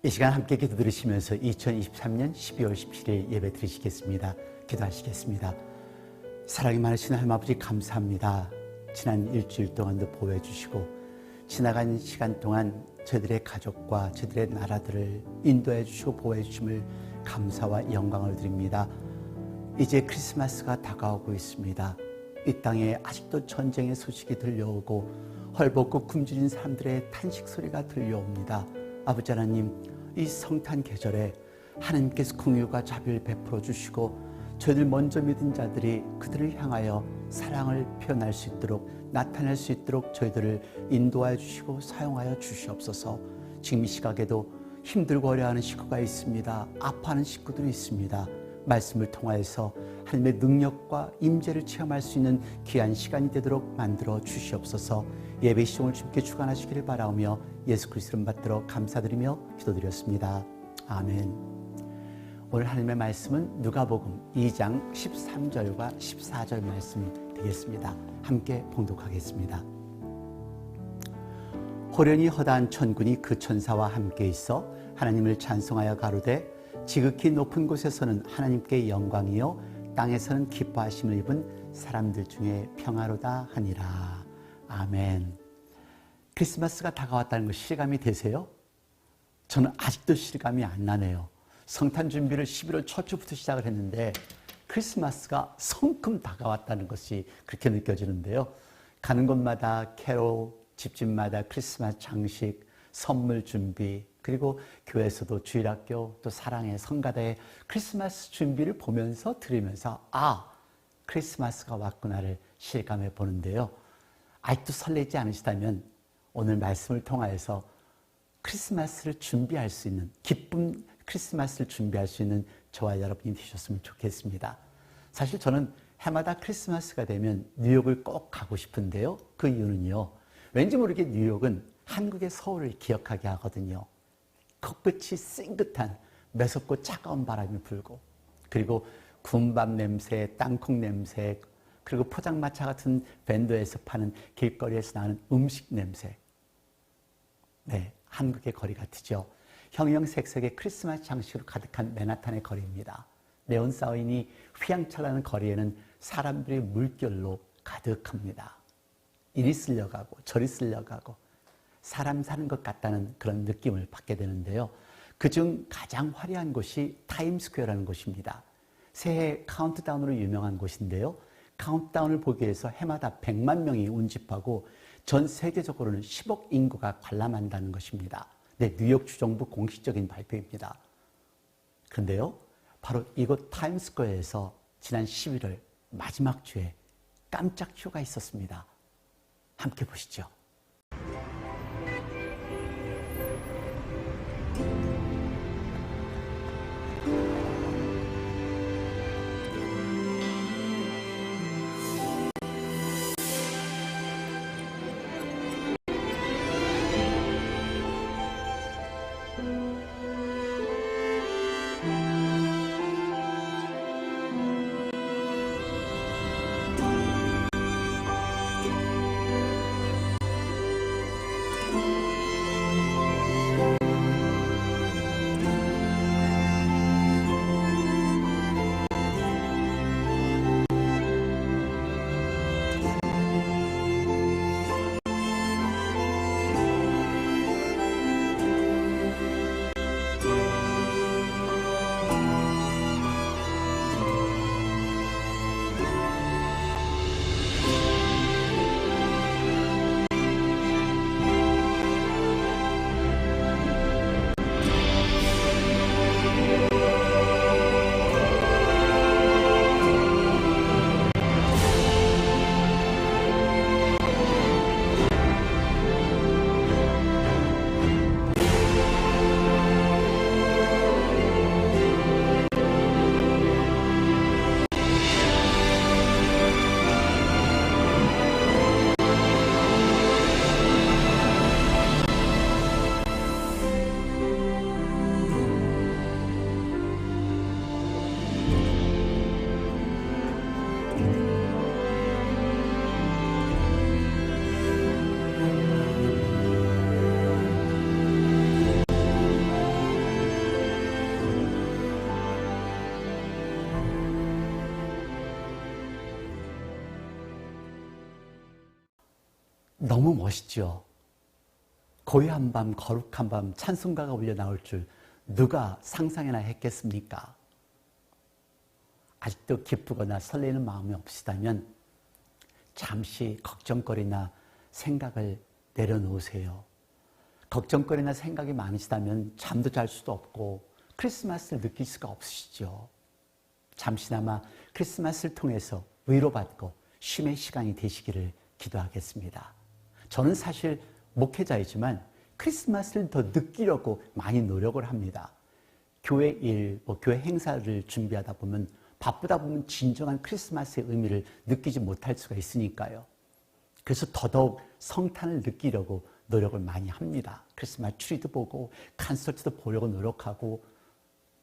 이 시간 함께 기도 들으시면서 2023년 12월 17일 예배 드리시겠습니다. 기도하시겠습니다. 사랑이 많으신 하나님 아버지 감사합니다. 지난 일주일 동안도 보호해 주시고 지나간 시간 동안 저희들의 가족과 저희들의 나라들을 인도해 주시고 보호해 주심을 감사와 영광을 드립니다. 이제 크리스마스가 다가오고 있습니다. 이 땅에 아직도 전쟁의 소식이 들려오고 헐벗고 굶주린 사람들의 탄식 소리가 들려옵니다. 아버지 하나님, 이 성탄 계절에 하나님께서 긍휼과 자비를 베풀어 주시고 저희들 먼저 믿은 자들이 그들을 향하여 사랑을 표현할 수 있도록 나타낼 수 있도록 저희들을 인도하여 주시고 사용하여 주시옵소서. 지금 이 시각에도 힘들고 어려워하는 식구가 있습니다. 아파하는 식구들이 있습니다. 말씀을 통하여서 하나님의 능력과 임재를 체험할 수 있는 귀한 시간이 되도록 만들어 주시옵소서. 예배 시종을 주님께 주관하시기를 바라오며 예수 그리스도를 받들어 감사드리며 기도드렸습니다. 아멘. 오늘 하나님의 말씀은 누가복음 2장 13절과 14절 말씀 되겠습니다. 함께 봉독하겠습니다. 호련히 허다한 천군이 그 천사와 함께 있어 하나님을 찬송하여 가로되 지극히 높은 곳에서는 하나님께 영광이요 땅에서는 기뻐하심을 입은 사람들 중에 평화로다 하니라. 아멘. 크리스마스가 다가왔다는 것 실감이 되세요? 저는 아직도 실감이 안 나네요. 성탄 준비를 11월 초부터 시작을 했는데 크리스마스가 성큼 다가왔다는 것이 그렇게 느껴지는데요. 가는 곳마다 캐롤, 집집마다 크리스마스 장식, 선물 준비, 그리고 교회에서도 주일학교, 또 사랑의 성가대의 크리스마스 준비를 보면서 들으면서 크리스마스가 왔구나를 실감해 보는데요. 아직도 설레지 않으시다면 오늘 말씀을 통하여서 크리스마스를 준비할 수 있는, 기쁜 크리스마스를 준비할 수 있는 저와 여러분이 되셨으면 좋겠습니다. 사실 저는 해마다 크리스마스가 되면 뉴욕을 꼭 가고 싶은데요. 그 이유는요. 왠지 모르게 뉴욕은 한국의 서울을 기억하게 하거든요. 코끝이 싱긋한 매섭고 차가운 바람이 불고, 그리고 군밥 냄새, 땅콩 냄새, 그리고 포장마차 같은 밴더에서 파는 길거리에서 나는 음식 냄새. 네, 한국의 거리 같으죠. 형형색색의 크리스마스 장식으로 가득한 맨하탄의 거리입니다. 네온 사인이 휘황찬란한 거리에는 사람들의 물결로 가득합니다. 이리 쓸려가고 저리 쓸려가고 사람 사는 것 같다는 그런 느낌을 받게 되는데요. 그중 가장 화려한 곳이 타임스퀘어라는 곳입니다. 새해 카운트다운으로 유명한 곳인데요. 카운트다운을 보기 위해서 해마다 100만 명이 운집하고 전 세계적으로는 10억 인구가 관람한다는 것입니다. 네, 뉴욕 주정부 공식적인 발표입니다. 그런데요, 바로 이곳 타임스퀘어에서 지난 11월 마지막 주에 깜짝 쇼가 있었습니다. 함께 보시죠. 너무 멋있죠. 고요한 밤, 거룩한 밤, 찬송가가 울려 나올 줄 누가 상상이나 했겠습니까? 아직도 기쁘거나 설레는 마음이 없으시다면 잠시 걱정거리나 생각을 내려놓으세요. 걱정거리나 생각이 많으시다면 잠도 잘 수도 없고 크리스마스를 느낄 수가 없으시죠. 잠시나마 크리스마스를 통해서 위로받고 쉼의 시간이 되시기를 기도하겠습니다. 저는 사실 목회자이지만 크리스마스를 더 느끼려고 많이 노력을 합니다. 교회 일, 교회 행사를 준비하다 보면 바쁘다 보면 진정한 크리스마스의 의미를 느끼지 못할 수가 있으니까요. 그래서 더더욱 성탄을 느끼려고 노력을 많이 합니다. 크리스마스 트리도 보고 콘서트도 보려고 노력하고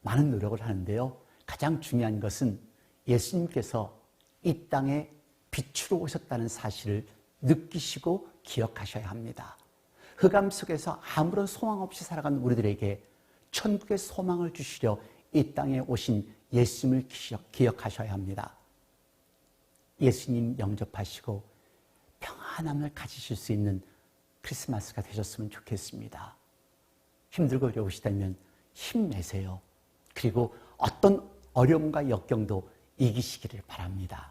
많은 노력을 하는데요. 가장 중요한 것은 예수님께서 이 땅에 빛으로 오셨다는 사실을 느끼시고 기억하셔야 합니다. 흑암 속에서 아무런 소망 없이 살아간 우리들에게 천국의 소망을 주시려 이 땅에 오신 예수님을 기억하셔야 합니다. 예수님 영접하시고 평안함을 가지실 수 있는 크리스마스가 되셨으면 좋겠습니다. 힘들고 어려우시다면 힘내세요. 그리고 어떤 어려움과 역경도 이기시기를 바랍니다.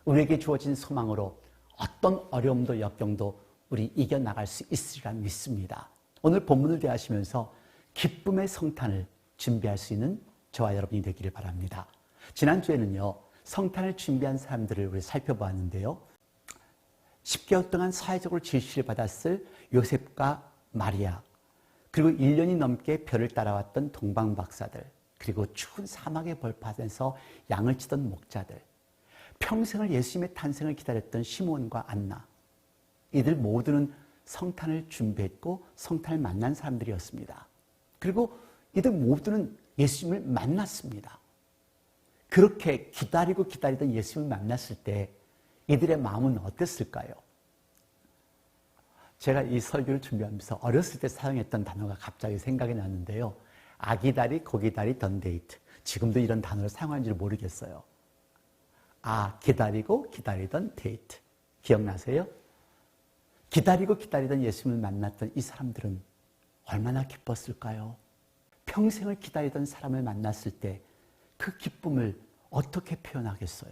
우리에게 주어진 소망으로 어떤 어려움도 역경도 우리 이겨나갈 수 있으리라 믿습니다. 오늘 본문을 대하시면서 기쁨의 성탄을 준비할 수 있는 저와 여러분이 되기를 바랍니다. 지난주에는요, 성탄을 준비한 사람들을 우리 살펴보았는데요. 10개월 동안 사회적으로 질시를 받았을 요셉과 마리아, 그리고 1년이 넘게 별을 따라왔던 동방박사들, 그리고 추운 사막의 벌판에서 양을 치던 목자들, 평생을 예수님의 탄생을 기다렸던 시몬과 안나, 이들 모두는 성탄을 준비했고 성탄을 만난 사람들이었습니다. 그리고 이들 모두는 예수님을 만났습니다. 그렇게 기다리던 예수님을 만났을 때 이들의 마음은 어땠을까요? 제가 이 설교를 준비하면서 어렸을 때 사용했던 단어가 갑자기 생각이 났는데요. 아기다리, 고기다리, 던데이트. 지금도 이런 단어를 사용하는지 모르겠어요. 기다리던 데이트. 기억나세요? 기다리던 예수님을 만났던 이 사람들은 얼마나 기뻤을까요? 평생을 기다리던 사람을 만났을 때 그 기쁨을 어떻게 표현하겠어요?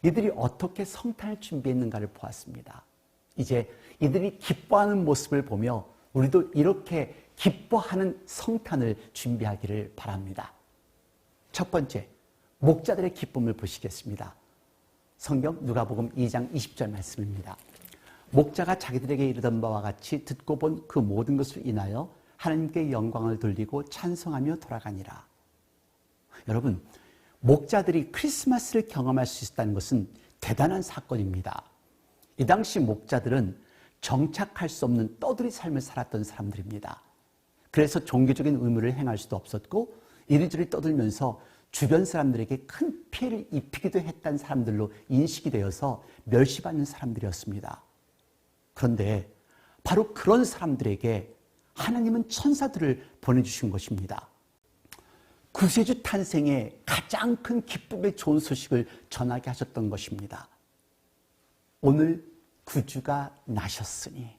이들이 어떻게 성탄을 준비했는가를 보았습니다. 이제 이들이 기뻐하는 모습을 보며 우리도 이렇게 기뻐하는 성탄을 준비하기를 바랍니다. 첫 번째, 목자들의 기쁨을 보시겠습니다. 성경 누가복음 2장 20절 말씀입니다. 목자가 자기들에게 이르던 바와 같이 듣고 본 그 모든 것을 인하여 하나님께 영광을 돌리고 찬송하며 돌아가니라. 여러분, 목자들이 크리스마스를 경험할 수 있었다는 것은 대단한 사건입니다. 이 당시 목자들은 정착할 수 없는 떠돌이 삶을 살았던 사람들입니다. 그래서 종교적인 의무를 행할 수도 없었고 이리저리 떠들면서 주변 사람들에게 큰 피해를 입히기도 했다는 사람들로 인식이 되어서 멸시받는 사람들이었습니다. 그런데 바로 그런 사람들에게 하나님은 천사들을 보내주신 것입니다. 구세주 탄생의 가장 큰 기쁨의 좋은 소식을 전하게 하셨던 것입니다. 오늘 구주가 나셨으니.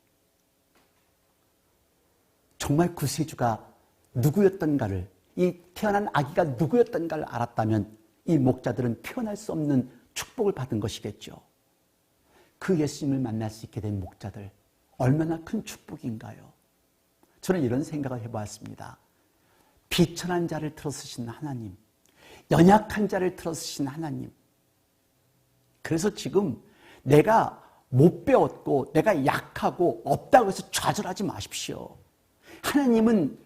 정말 구세주가 누구였던가를, 이 태어난 아기가 누구였던가를 알았다면 이 목자들은 표현할 수 없는 축복을 받은 것이겠죠. 그 예수님을 만날 수 있게 된 목자들, 얼마나 큰 축복인가요? 저는 이런 생각을 해보았습니다. 비천한 자를 들어쓰신 하나님, 연약한 자를 들어쓰신 하나님. 그래서 지금 내가 못 배웠고 내가 약하고 없다고 해서 좌절하지 마십시오. 하나님은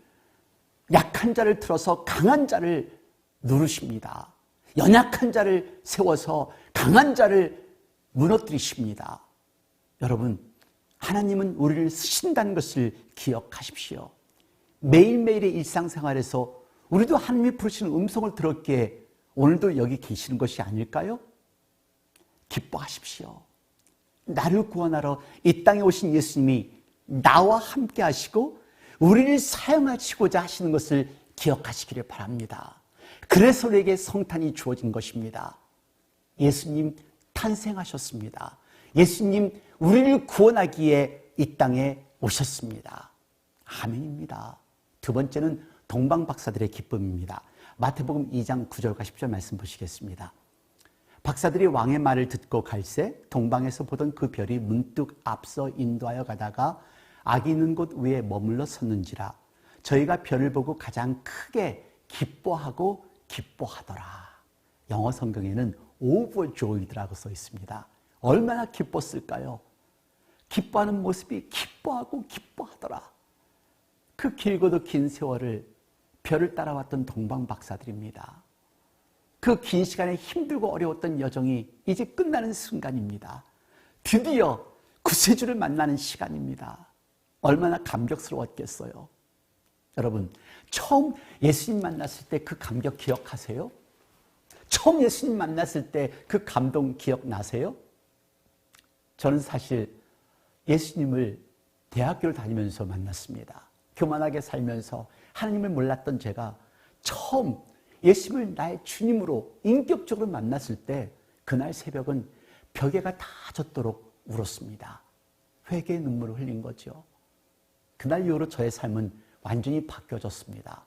약한 자를 들어서 강한 자를 누르십니다. 연약한 자를 세워서 강한 자를 무너뜨리십니다. 여러분, 하나님은 우리를 쓰신다는 것을 기억하십시오. 매일매일의 일상생활에서 우리도 하나님이 부르시는 음성을 들었기에 오늘도 여기 계시는 것이 아닐까요? 기뻐하십시오. 나를 구원하러 이 땅에 오신 예수님이 나와 함께 하시고 우리를 사용하시고자 하시는 것을 기억하시기를 바랍니다. 그래서 우리에게 성탄이 주어진 것입니다. 예수님 탄생하셨습니다. 예수님 우리를 구원하기에 이 땅에 오셨습니다. 아멘입니다. 두 번째는 동방박사들의 기쁨입니다. 마태복음 2장 9절과 10절 말씀 보시겠습니다. 박사들이 왕의 말을 듣고 갈새 동방에서 보던 그 별이 문득 앞서 인도하여 가다가 악이 있는 곳 위에 머물러 섰는지라 저희가 별을 보고 가장 크게 기뻐하고 기뻐하더라. 영어 성경에는 overjoyed라고 써 있습니다. 얼마나 기뻤을까요? 기뻐하는 모습이 기뻐하고 기뻐하더라. 그 길고도 긴 세월을 별을 따라왔던 동방박사들입니다. 그 긴 시간에 힘들고 어려웠던 여정이 이제 끝나는 순간입니다. 드디어 구세주를 만나는 시간입니다. 얼마나 감격스러웠겠어요. 여러분, 처음 예수님 만났을 때 그 감격 기억하세요? 처음 예수님 만났을 때 그 감동 기억나세요? 저는 사실 예수님을 대학교를 다니면서 만났습니다. 교만하게 살면서 하나님을 몰랐던 제가 처음 예수님을 나의 주님으로 인격적으로 만났을 때 그날 새벽은 벽에가 다 젖도록 울었습니다. 회개의 눈물을 흘린 거죠. 그날 이후로 저의 삶은 완전히 바뀌어졌습니다.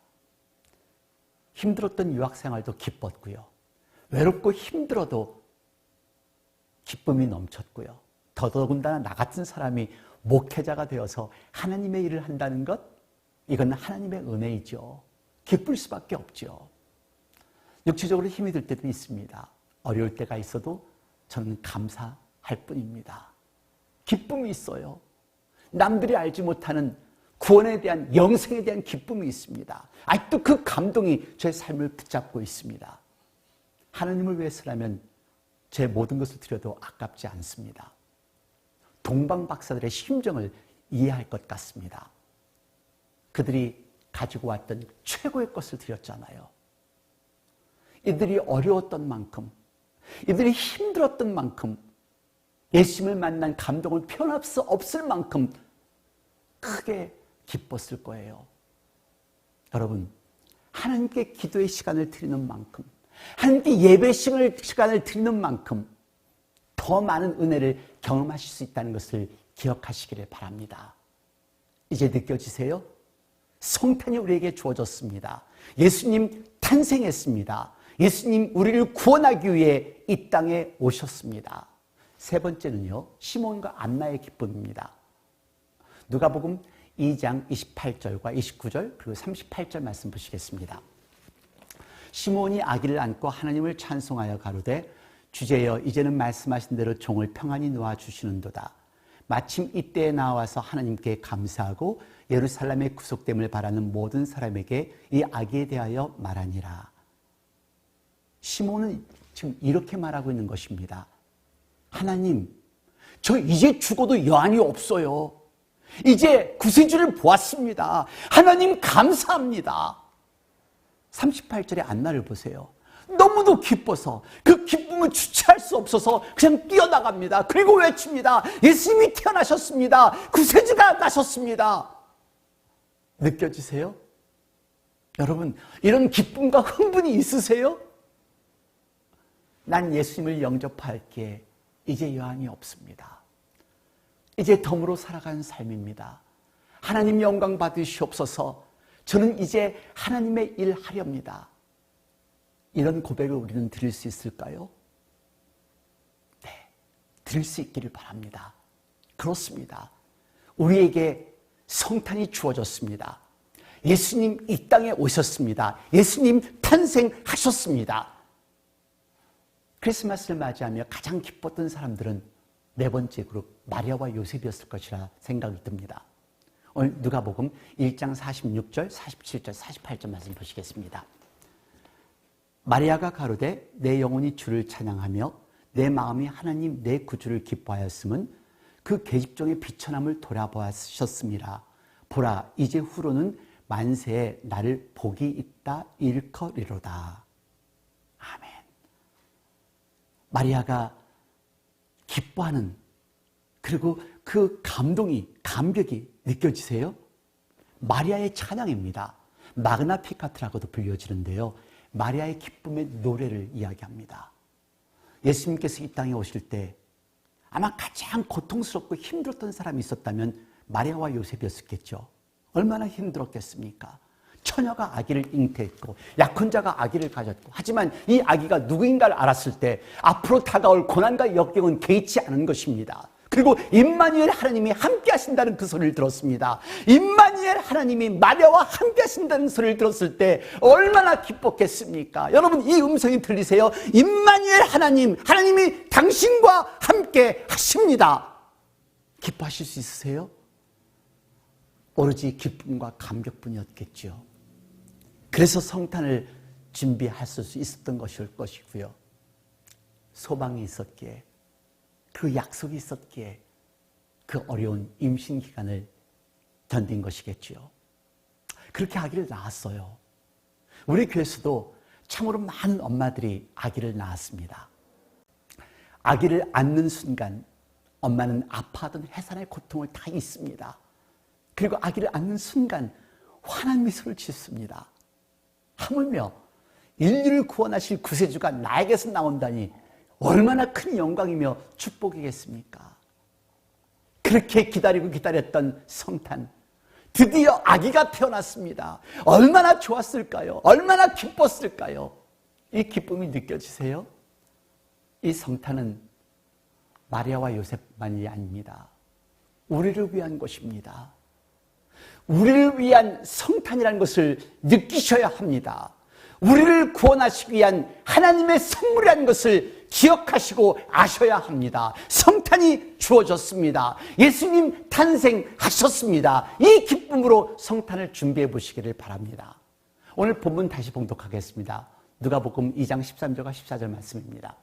힘들었던 유학생활도 기뻤고요. 외롭고 힘들어도 기쁨이 넘쳤고요. 더더군다나 나 같은 사람이 목회자가 되어서 하나님의 일을 한다는 것, 이건 하나님의 은혜이죠. 기쁠 수밖에 없죠. 육체적으로 힘이 들 때도 있습니다. 어려울 때가 있어도 저는 감사할 뿐입니다. 기쁨이 있어요. 남들이 알지 못하는 구원에 대한, 영생에 대한 기쁨이 있습니다. 아직도 그 감동이 제 삶을 붙잡고 있습니다. 하나님을 위해서라면 제 모든 것을 드려도 아깝지 않습니다. 동방박사들의 심정을 이해할 것 같습니다. 그들이 가지고 왔던 최고의 것을 드렸잖아요. 이들이 어려웠던 만큼, 이들이 힘들었던 만큼, 예수님을 만난 감동을 표현할 수 없을 만큼 크게 기뻤을 거예요. 여러분, 하나님께 기도의 시간을 드리는 만큼, 하나님께 예배 시간을 드리는 만큼 더 많은 은혜를 경험하실 수 있다는 것을 기억하시기를 바랍니다. 이제 느껴지세요? 성탄이 우리에게 주어졌습니다. 예수님 탄생했습니다. 예수님 우리를 구원하기 위해 이 땅에 오셨습니다. 세 번째는요, 시몬과 안나의 기쁨입니다. 누가복음 2장 28절과 29절 그리고 38절 말씀 보시겠습니다. 시몬이 아기를 안고 하나님을 찬송하여 가로되 주제여 이제는 말씀하신 대로 종을 평안히 놓아주시는도다. 마침 이때에 나와서 하나님께 감사하고 예루살렘의 구속됨을 바라는 모든 사람에게 이 아기에 대하여 말하니라. 시몬은 지금 이렇게 말하고 있는 것입니다. 하나님, 저 이제 죽어도 여한이 없어요. 이제 구세주를 보았습니다. 하나님 감사합니다. 38절의 안나를 보세요. 너무도 기뻐서 그 기쁨을 주체할 수 없어서 그냥 뛰어나갑니다. 그리고 외칩니다. 예수님이 태어나셨습니다. 구세주가 나셨습니다. 느껴지세요? 여러분, 이런 기쁨과 흥분이 있으세요? 난 예수님을 영접할게 이제 여한이 없습니다. 이제 덤으로 살아가는 삶입니다. 하나님 영광 받으시옵소서. 저는 이제 하나님의 일 하렵니다. 이런 고백을 우리는 드릴 수 있을까요? 네, 드릴 수 있기를 바랍니다. 그렇습니다. 우리에게 성탄이 주어졌습니다. 예수님 이 땅에 오셨습니다. 예수님 탄생하셨습니다. 크리스마스를 맞이하며 가장 기뻤던 사람들은 네 번째 그룹 마리아와 요셉이었을 것이라 생각이 듭니다. 오늘 누가복음 1장 46절, 47절, 48절 말씀 보시겠습니다. 마리아가 가로되 내 영혼이 주를 찬양하며 내 마음이 하나님 내 구주를 기뻐하였음은 그 계집종의 비천함을 돌아보았셨음이라. 보라 이제 후로는 만세에 나를 복이 있다 일컬이로다. 아멘. 마리아가 기뻐하는, 그리고 그 감격이 느껴지세요? 마리아의 찬양입니다. 마그나피카트라고도 불려지는데요. 마리아의 기쁨의 노래를 이야기합니다. 예수님께서 이 땅에 오실 때 아마 가장 고통스럽고 힘들었던 사람이 있었다면 마리아와 요셉이었겠죠. 얼마나 힘들었겠습니까? 처녀가 아기를 잉태했고 약혼자가 아기를 가졌고, 하지만 이 아기가 누구인가를 알았을 때 앞으로 다가올 고난과 역경은 개의치 않은 것입니다. 그리고 임마누엘 하나님이 함께 하신다는 그 소리를 들었습니다. 임마누엘 하나님이 마리아와 함께 하신다는 소리를 들었을 때 얼마나 기뻤겠습니까? 여러분, 이 음성이 들리세요? 임마누엘 하나님이 당신과 함께 하십니다. 기뻐하실 수 있으세요? 오로지 기쁨과 감격뿐이었겠죠. 그래서 성탄을 준비할 수 있었던 것일 것이고요. 소망이 있었기에, 그 약속이 있었기에 그 어려운 임신 기간을 견딘 것이겠지요. 그렇게 아기를 낳았어요. 우리 교회에서도 참으로 많은 엄마들이 아기를 낳았습니다. 아기를 안는 순간 엄마는 아파하던 해산의 고통을 다 잊습니다. 그리고 아기를 안는 순간 환한 미소를 짓습니다. 하물며 인류를 구원하실 구세주가 나에게서 나온다니 얼마나 큰 영광이며 축복이겠습니까? 그렇게 기다리고 기다렸던 성탄, 드디어 아기가 태어났습니다. 얼마나 좋았을까요? 얼마나 기뻤을까요? 이 기쁨이 느껴지세요? 이 성탄은 마리아와 요셉만이 아닙니다. 우리를 위한 것입니다. 우리를 위한 성탄이라는 것을 느끼셔야 합니다. 우리를 구원하시기 위한 하나님의 선물이라는 것을 기억하시고 아셔야 합니다. 성탄이 주어졌습니다. 예수님 탄생하셨습니다. 이 기쁨으로 성탄을 준비해 보시기를 바랍니다. 오늘 본문 다시 봉독하겠습니다. 누가복음 2장 13절과 14절 말씀입니다.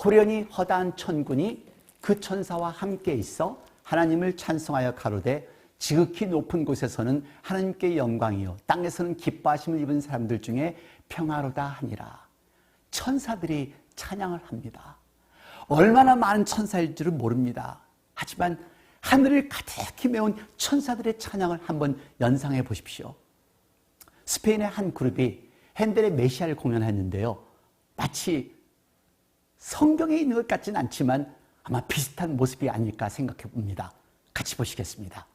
호련히 허다한 천군이 그 천사와 함께 있어 하나님을 찬송하여 가로되 지극히 높은 곳에서는 하나님께 영광이요 땅에서는 기뻐하심을 입은 사람들 중에 평화로다 하니라. 천사들이 찬양을 합니다. 얼마나 많은 천사일 줄은 모릅니다. 하지만 하늘을 가득히 메운 천사들의 찬양을 한번 연상해 보십시오. 스페인의 한 그룹이 핸델의 메시아를 공연했는데요, 마치 성경에 있는 것 같지는 않지만 아마 비슷한 모습이 아닐까 생각해 봅니다. 같이 보시겠습니다.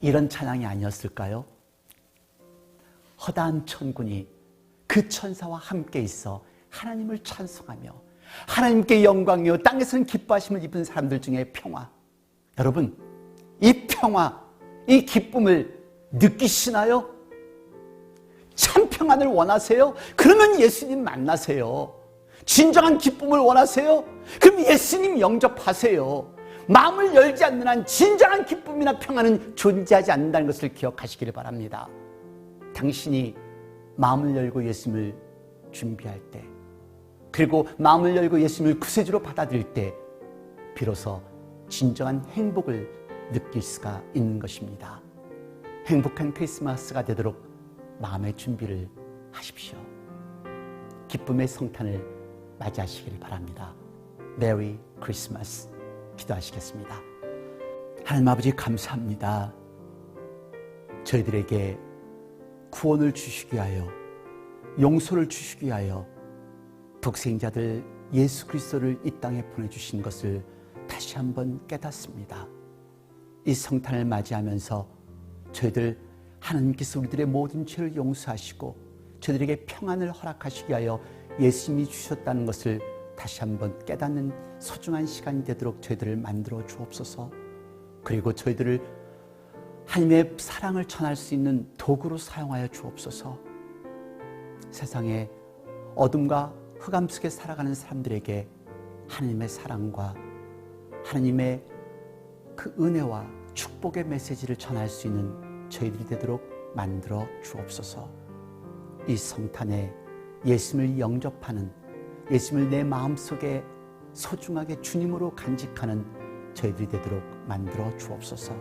이런 찬양이 아니었을까요? 허다한 천군이 그 천사와 함께 있어 하나님을 찬송하며 하나님께 영광이요 땅에서는 기뻐하심을 입은 사람들 중에 평화. 여러분, 이 평화, 이 기쁨을 느끼시나요? 참 평안을 원하세요? 그러면 예수님 만나세요. 진정한 기쁨을 원하세요? 그럼 예수님 영접하세요. 마음을 열지 않는 한 진정한 기쁨이나 평안은 존재하지 않는다는 것을 기억하시기를 바랍니다. 당신이 마음을 열고 예수님을 준비할 때, 그리고 마음을 열고 예수님을 구세주로 받아들일 때 비로소 진정한 행복을 느낄 수가 있는 것입니다. 행복한 크리스마스가 되도록 마음의 준비를 하십시오. 기쁨의 성탄을 맞이하시길 바랍니다. 메리 크리스마스. 기도하시겠습니다. 하나님 아버지, 감사합니다. 저희들에게 구원을 주시기 위하여, 용서를 주시기 위하여 독생자들 예수 그리스도를 이 땅에 보내주신 것을 다시 한번 깨닫습니다. 이 성탄을 맞이하면서 저희들 하나님께서 우리들의 모든 죄를 용서하시고 저희들에게 평안을 허락하시기 위하여 예수님이 주셨다는 것을 다시 한번 깨닫는 소중한 시간이 되도록 저희들을 만들어 주옵소서. 그리고 저희들을 하나님의 사랑을 전할 수 있는 도구로 사용하여 주옵소서. 세상에 어둠과 흑암 속에 살아가는 사람들에게 하나님의 사랑과 하나님의 그 은혜와 축복의 메시지를 전할 수 있는 저희들이 되도록 만들어 주옵소서. 이 성탄에 예수님을 영접하는, 예수님을 내 마음속에 소중하게 주님으로 간직하는 저희들이 되도록 만들어 주옵소서.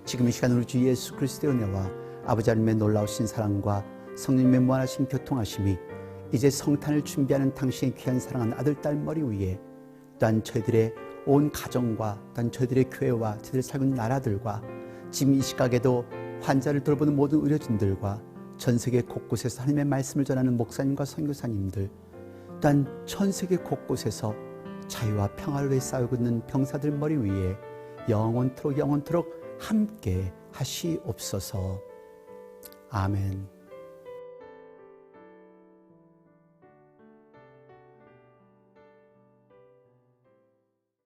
지금 이 시간으로 주 예수 그리스도의 은혜와 아버지 하나님의 놀라우신 사랑과 성령님의 무한하신 교통하심이 이제 성탄을 준비하는 당신의 귀한 사랑하는 아들, 딸 머리 위에, 또한 저희들의 온 가정과 또한 저희들의 교회와 저희들이 살고 있는 나라들과 지금 이 시각에도 환자를 돌보는 모든 의료진들과 전 세계 곳곳에서 하나님의 말씀을 전하는 목사님과 선교사님들, 또한 전 세계 곳곳에서 자유와 평화를 위해 싸우고 있는 병사들 머리 위에 영원토록 함께 하시옵소서. 아멘.